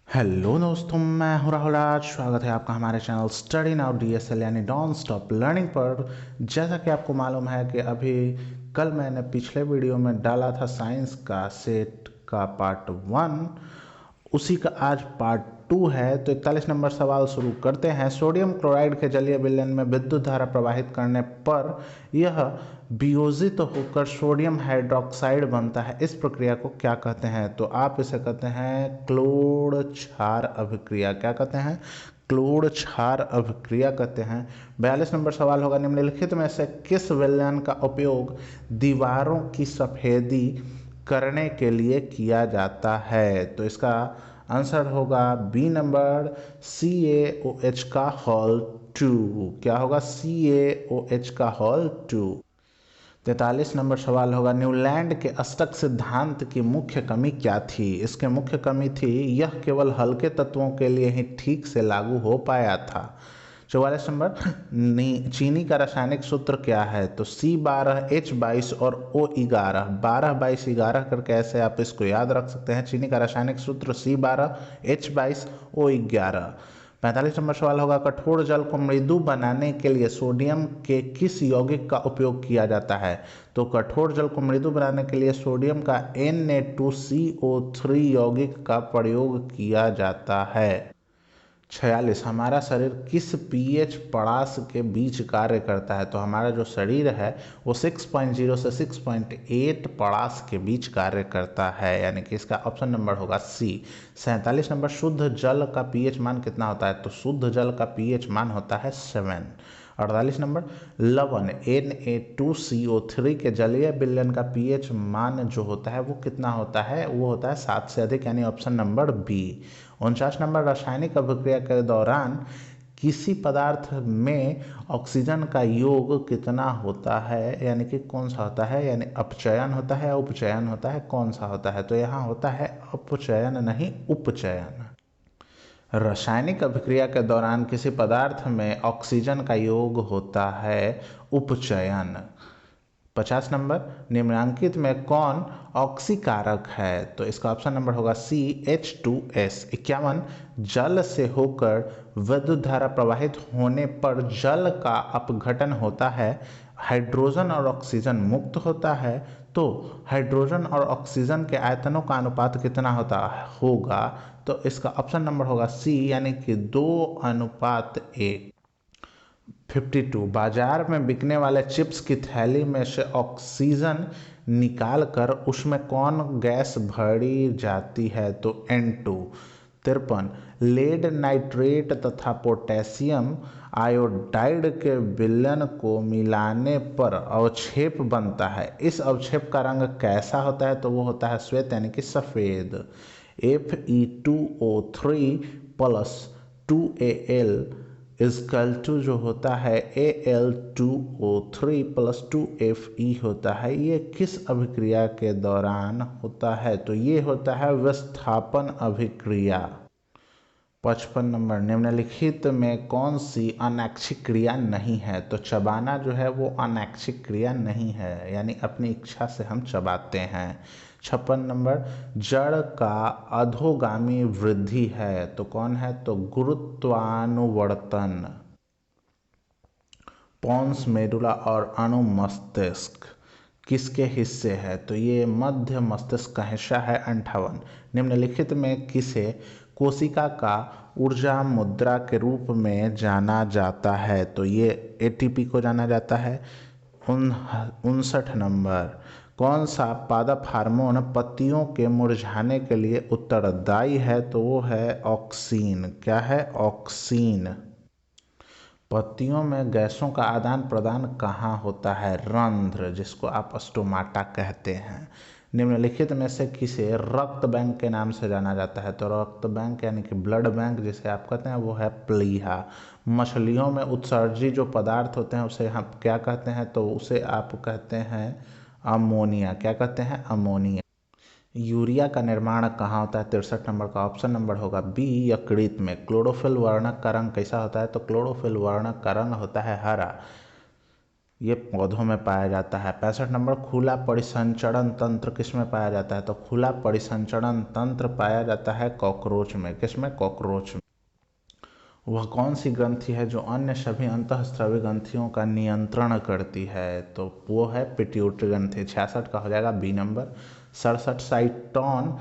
Hello दोस्तों, मैं हूं राहुल राज। स्वागत है आपका हमारे चैनल स्टडी नाउ डीएसएल यानी डोंट स्टॉप लर्निंग पर। जैसा कि आपको मालूम है कि अभी कल मैंने पिछले वीडियो में डाला था साइंस का सेट का पार्ट 1, उसी का आज पार्ट 2 है। तो 41 नंबर सवाल शुरू करते हैं। सोडियम क्लोराइड के जलीय विलयन में विद्युत धारा प्रवाहित करने पर यह वियोजित होकर सोडियम हाइड्रोक्साइड बनता है। इस प्रक्रिया को क्या कहते हैं? तो आप इसे कहते हैं क्लोर क्षार अभिक्रिया। क्या कहते हैं? क्लोर क्षार अभिक्रिया कहते हैं। 42 नंबर सवाल होगा, निम्नलिखित में से किस विलयन का उपयोग दीवारों की सफेदी करने के लिए किया जाता है? तो इसका आंसर होगा बी नंबर, CaOH का होल 2। क्या होगा? CaOH का होल 2। 43 नंबर सवाल होगा, न्यूलैंड के अष्टक सिद्धांत की मुख्य कमी क्या थी? इसके मुख्य कमी थी यह केवल हल्के तत्वों के लिए ही ठीक से लागू हो पाया था। 44 नंबर, चीनी का रासायनिक सूत्र क्या है? तो C12H22 और O11। 12-22-11 करके ऐसे आप इसको याद रख सकते हैं। चीनी का रासायनिक सूत्र C12H22O11। 45 नंबर सवाल होगा, कठोर जल को मृदु बनाने के लिए सोडियम के किस यौगिक का उपयोग किया जाता है? तो कठोर जल को मृदु बनाने के लिए सोडियम का Na2CO3 यौगिक का प्रयोग किया जाता है। 46, हमारा शरीर किस पीएच पड़ास के बीच कार्य करता है? तो हमारा जो शरीर है वो 6.0 से 6.8 पड़ास के बीच कार्य करता है, यानी कि इसका ऑप्शन नंबर होगा सी। 47 नंबर, शुद्ध जल का पीएच मान कितना होता है? तो शुद्ध जल का पीएच मान होता है 7। 48 नंबर, लवण Na2CO3 के जलीय विलयन का पीएच मान जो होता है वो कितना होता है? वो होता है 7 से अधिक, यानी ऑप्शन नंबर बी। 49 नंबर, रासायनिक अभिक्रिया के दौरान किसी पदार्थ में ऑक्सीजन का योग कितना होता है, यानी कि कौन सा होता है? यानी अपचयन होता है या उपचयन होता है? कौन सा होता है? तो यहाँ होता है अपचयन, नहीं उपचयन। रासायनिक अभिक्रिया के दौरान किसी पदार्थ में ऑक्सीजन का योग होता है उपचयन। 50 नंबर, निम्नलिखित में कौन ऑक्सीकारक है? तो इसका ऑप्शन नंबर होगा CH2S। 51, जल से होकर विद्युत धारा प्रवाहित होने पर जल का अपघटन होता है, हाइड्रोजन और ऑक्सीजन मुक्त होता है। तो हाइड्रोजन और ऑक्सीजन के आयतनों का अनुपात कितना होगा? तो इसका ऑप्शन नंबर होगा सी, यानी कि 2:1। 52, बाजार में बिकने वाले चिप्स की थैली में से ऑक्सीजन निकाल कर उसमें कौन गैस भरी जाती है? तो N2। 53, लेड नाइट्रेट तथा पोटेशियम आयोडाइड के विलयन को मिलाने पर अवक्षेप बनता है। इस अवक्षेप का रंग कैसा होता है? तो वो होता है श्वेत, यानी कि सफ़ेद। Fe2O3 plus 2Al is equal to जो होता है Al2O3 प्लस 2Fe होता है। ये किस अभिक्रिया के दौरान होता है? तो ये होता है विस्थापन अभिक्रिया। 55 नंबर, निम्नलिखित में कौन सी अनैच्छिक क्रिया नहीं है? तो चबाना जो है वो अनैच्छिक क्रिया नहीं है, यानी अपनी इच्छा से हम चबाते हैं। 56 नंबर, जड़ का अधोगामी वृद्धि है तो कौन है? तो गुरुत्वानुवर्तन। पोन्स मेडुला और अनुमस्तिष्क किसके हिस्से है? तो ये मध्य मस्तिष्क का हिस्सा है। 58, निम्नलिखित में किसे कोशिका का ऊर्जा मुद्रा के रूप में जाना जाता है? तो ये ATP को जाना जाता है। 59 नंबर, कौन सा पादप हार्मोन पत्तियों के मुरझाने के लिए उत्तरदायी है? तो वो है ऑक्सीन। क्या है? ऑक्सीन। पत्तियों में गैसों का आदान प्रदान कहाँ होता है? रंध्र, जिसको आप स्टोमाटा कहते हैं। निम्नलिखित में से किसे रक्त बैंक के नाम से जाना जाता है? तो रक्त बैंक यानी कि ब्लड बैंक जिसे आप कहते हैं वो है प्लीहा। मछलियों में उत्सर्जी जो पदार्थ होते हैं उसे हम क्या कहते हैं? तो उसे आप कहते हैं अमोनिया। क्या कहते हैं? अमोनिया। यूरिया का निर्माण कहाँ होता है? 63 नंबर का ऑप्शन नंबर होगा बी, यकृत में। क्लोरोफिल वर्णक का रंग कैसा होता है? तो क्लोरोफिल वर्णक का रंग होता है हरा। ये पौधों में पाया जाता है। 65 नंबर, खुला परिसंचरण तंत्र किस में पाया जाता है? तो खुला परिसंचरण तंत्र पाया जाता है कॉकरोच में। किस में? कॉकरोच में। वह कौन सी ग्रंथि है जो अन्य सभी अंतःस्रावी ग्रंथियों का नियंत्रण करती है? तो वो है पिट्यूटरी ग्रंथि। 66 का हो जाएगा बी नंबर। 67, साइटोन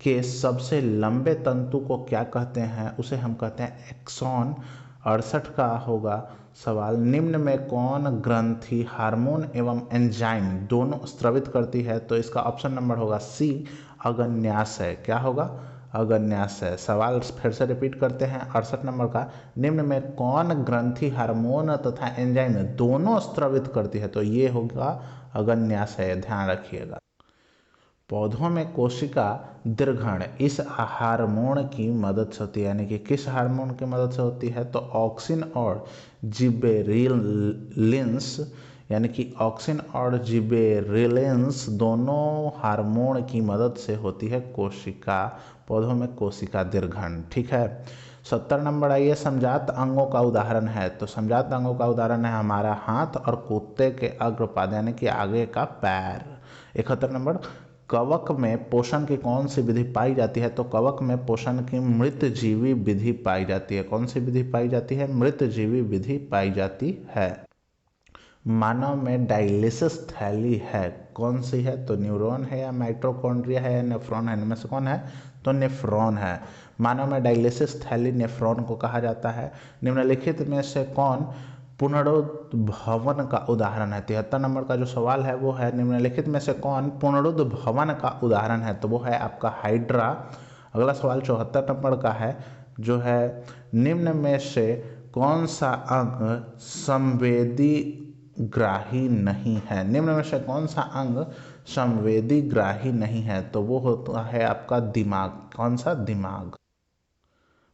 के सबसे लंबे तंतु को क्या कहते हैं? उसे हम कहते हैं एक्सॉन। 68 का होगा सवाल, निम्न में कौन ग्रंथि हार्मोन एवं एंजाइम दोनों स्रावित करती है? तो इसका ऑप्शन नंबर होगा सी, अग्न्याशय। क्या होगा? अग्न्याशय। सवाल फिर से रिपीट करते हैं 68 नंबर का, निम्न में कौन ग्रंथि हार्मोन तथा एंजाइम दोनों स्रावित करती है? तो ये होगा अग्न्याशय, ध्यान रखिएगा। पौधों में कोशिका दीर्घण इस हार्मोन की मदद से होती है, यानी कि किस हार्मोन की मदद से होती है? तो ऑक्सिन और जिबेरेलिंस, यानी कि ऑक्सिन और जिबेरेलिंस दोनों हार्मोन की मदद से होती है कोशिका, पौधों में कोशिका दीर्घण। ठीक है। 70 नंबर आइए, समजात अंगों का उदाहरण है। तो समजात अंगों का उदाहरण है हमारा हाथ और कुत्ते के अग्रपाद, यानी कि आगे का पैर। 71 नंबर, कवक में पोषण की कौन सी विधि पाई जाती है? तो कवक में पोषण की मृतजीवी विधि पाई जाती है। कौन सी विधि पाई जाती है? मृतजीवी विधि पाई जाती है। मानव में डायलिसिस थैली है, कौन सी है? तो न्यूरॉन है या माइटोकॉन्ड्रिया है या नेफ्रॉन है? इनमें से कौन है? तो नेफ्रॉन है। मानव में डायलिसिस थैली नेफ्रॉन को कहा जाता है। निम्नलिखित में से कौन पुनरुद्भवन का उदाहरण है? 73 नंबर का जो सवाल है वो है, निम्नलिखित में से कौन पुनरुद्भवन का उदाहरण है? तो वो है आपका हाइड्रा। अगला सवाल 74 नंबर का है, जो है निम्न में से कौन सा अंग संवेदी ग्राही नहीं है? निम्न में से कौन सा अंग संवेदी ग्राही नहीं है? तो वो होता है आपका दिमाग। कौन सा? दिमाग।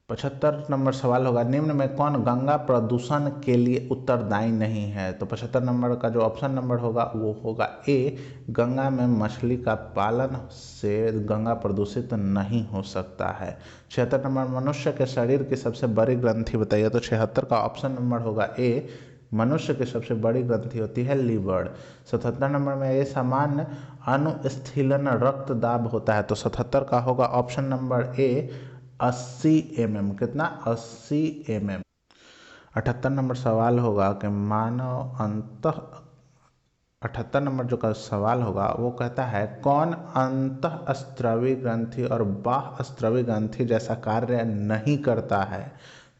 75 नंबर सवाल होगा, निम्न में कौन गंगा प्रदूषण के लिए उत्तरदायी नहीं है? तो 75 नंबर का जो ऑप्शन नंबर होगा वो होगा ए, गंगा में मछली का पालन से गंगा प्रदूषित नहीं हो सकता है। 76 नंबर, मनुष्य के शरीर की सबसे बड़ी ग्रंथि बताइए। तो 76 का ऑप्शन नंबर होगा ए, मनुष्य की सबसे बड़ी ग्रंथि होती है लीवर। 77 नंबर में ये सामान्य अनुस्थीलन रक्तदाब होता है। तो 77 का होगा ऑप्शन नंबर ए, 80 mm। कितना? 80 mm। 78 नंबर सवाल होगा कि मानव अंतः 78 नंबर जो का सवाल होगा वो कहता है, कौन अंतःस्रावी ग्रंथि और बाह्यस्रावी ग्रंथि जैसा कार्य नहीं करता है?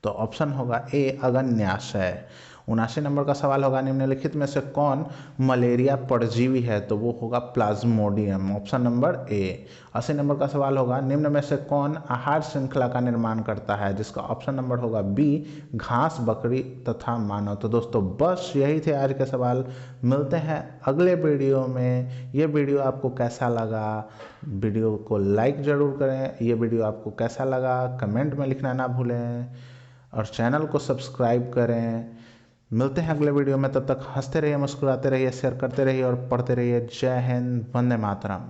तो ऑप्शन होगा ए, अग्न्याशय। 79 नंबर का सवाल होगा, निम्नलिखित में से कौन मलेरिया परजीवी है? तो वो होगा Plasmodium, option number A. 80 number का सवाल होगा, निम्न में से कौन आहार श्रृंखला का निर्माण करता है? जिसका ऑप्शन नंबर होगा बी, घास, बकरी तथा मानव। तो दोस्तों बस यही थे आज के सवाल। मिलते हैं अगले वीडियो में। ये वीडियो आपको कैसा लगा? वीडियो को लाइक ज़रूर करें। ये वीडियो आपको कैसा लगा कमेंट में लिखना ना भूलें, और चैनल को सब्सक्राइब करें। मिलते हैं अगले वीडियो में, तब तक हंसते रहिए, मुस्कुराते रहिए, शेयर करते रहिए और पढ़ते रहिए। जय हिंद, वंदे मातरम।